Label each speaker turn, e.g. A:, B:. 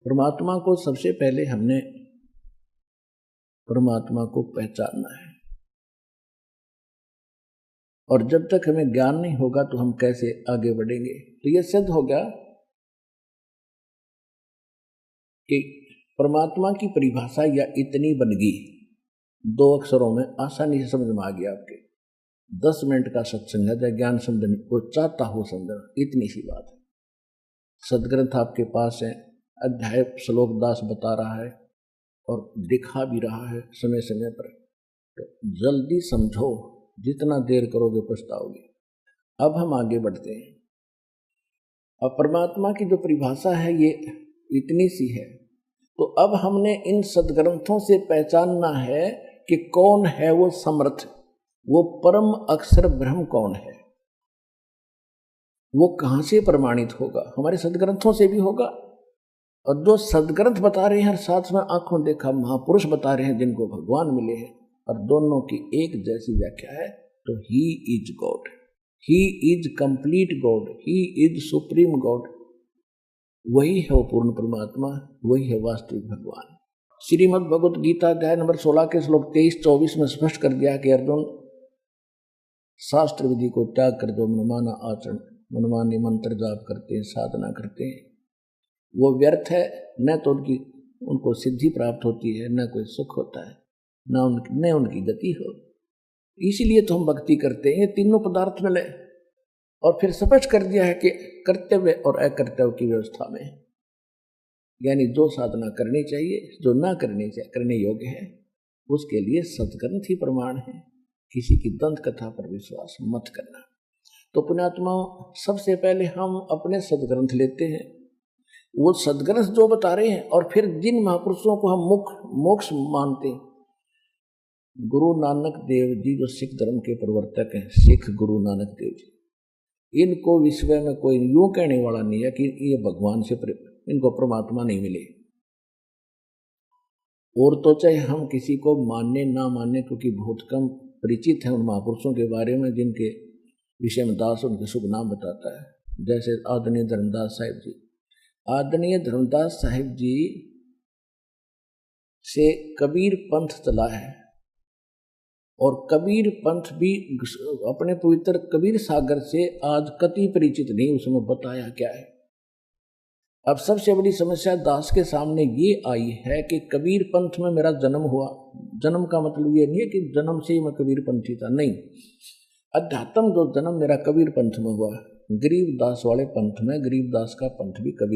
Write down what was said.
A: परमात्मा को सबसे पहले हमने परमात्मा को पहचानना है, और जब तक हमें ज्ञान नहीं होगा तो हम कैसे आगे बढ़ेंगे। तो यह सिद्ध हो गया कि परमात्मा की परिभाषा या इतनी बन गई, 2 अक्षरों में आसानी से समझ में आ गया। आपके 10 मिनट का सत्संग है, ज्ञान समझने को चाहता हो समझना, इतनी सी बात है। सदग्रंथ आपके पास है, अध्याय श्लोक दास बता रहा है और दिखा भी रहा है समय समय पर। तो जल्दी समझो, जितना देर करोगे पछताओगे। अब हम आगे बढ़ते हैं। अब परमात्मा की जो परिभाषा है ये इतनी सी है, तो अब हमने इन सदग्रंथों से पहचानना है कि कौन है वो समर्थ, वो परम अक्षर ब्रह्म कौन है। वो कहाँ से प्रमाणित होगा? हमारे सदग्रंथों से भी होगा, और जो सदग्रंथ बता रहे हैं साथ में आंखों देखा महापुरुष बता रहे हैं जिनको भगवान मिले हैं, और दोनों की एक जैसी व्याख्या है। तो he is God, he is complete God, he is supreme God. वही है वो पूर्ण परमात्मा, वही है वास्तविक भगवान। श्रीमद् भगवत गीता अध्याय नंबर 16 के श्लोक 23-24 में स्पष्ट कर दिया कि अर्जुन, शास्त्र विधि को त्याग कर दो, मनमाना आचरण, मनमाने मंत्र जाप करते हैं, साधना करते हैं, वो व्यर्थ है। न तो उनको सिद्धि प्राप्त होती है, न कोई सुख होता है, न उनकी गति हो। इसीलिए तो हम भक्ति करते हैं। ये तीनों पदार्थ मिले, और फिर स्पष्ट कर दिया है कि कर्तव्य और अकर्तव्य की व्यवस्था में, यानी जो साधना करनी चाहिए, जो ना करने योग्य है, उसके लिए सदग्रंथ ही प्रमाण है। किसी की दंत कथा पर विश्वास मत करना। तो पुण्यात्माओं, सबसे पहले हम अपने सदग्रंथ लेते हैं, वो सदग्रंथ जो बता रहे हैं, और फिर जिन महापुरुषों को हम मोक्ष मानते हैं, गुरु नानक देव जी जो सिख धर्म के प्रवर्तक हैं, सिख गुरु नानक देव जी, इनको विश्व में कोई यूं कहने वाला नहीं है कि ये भगवान से इनको परमात्मा नहीं मिले। और तो चाहे हम किसी को माने ना माने, क्योंकि बहुत कम परिचित हैं उन महापुरुषों के बारे में जिनके विषय में दास उनके शुभ नाम बताता है। जैसे आदरणीय धर्मदास साहिब जी, आदरणीय धर्मदास साहिब जी से कबीर पंथ चला है, और कबीर पंथ भी अपने पवित्र कबीर सागर से आज कति परिचित नहीं, उसमें बताया क्या है। अब सबसे बड़ी समस्या दास के सामने ये आई है कि कबीर पंथ में मेरा जन्म हुआ। जन्म का मतलब ये नहीं है कि जन्म से ही मैं कबीर पंथी था, नहीं। अध्यात्म जो जन्म मेरा कबीर पंथ में हुआ, गरीब दास वाले पंथ में, गरीब दास का पंथ भी कबीर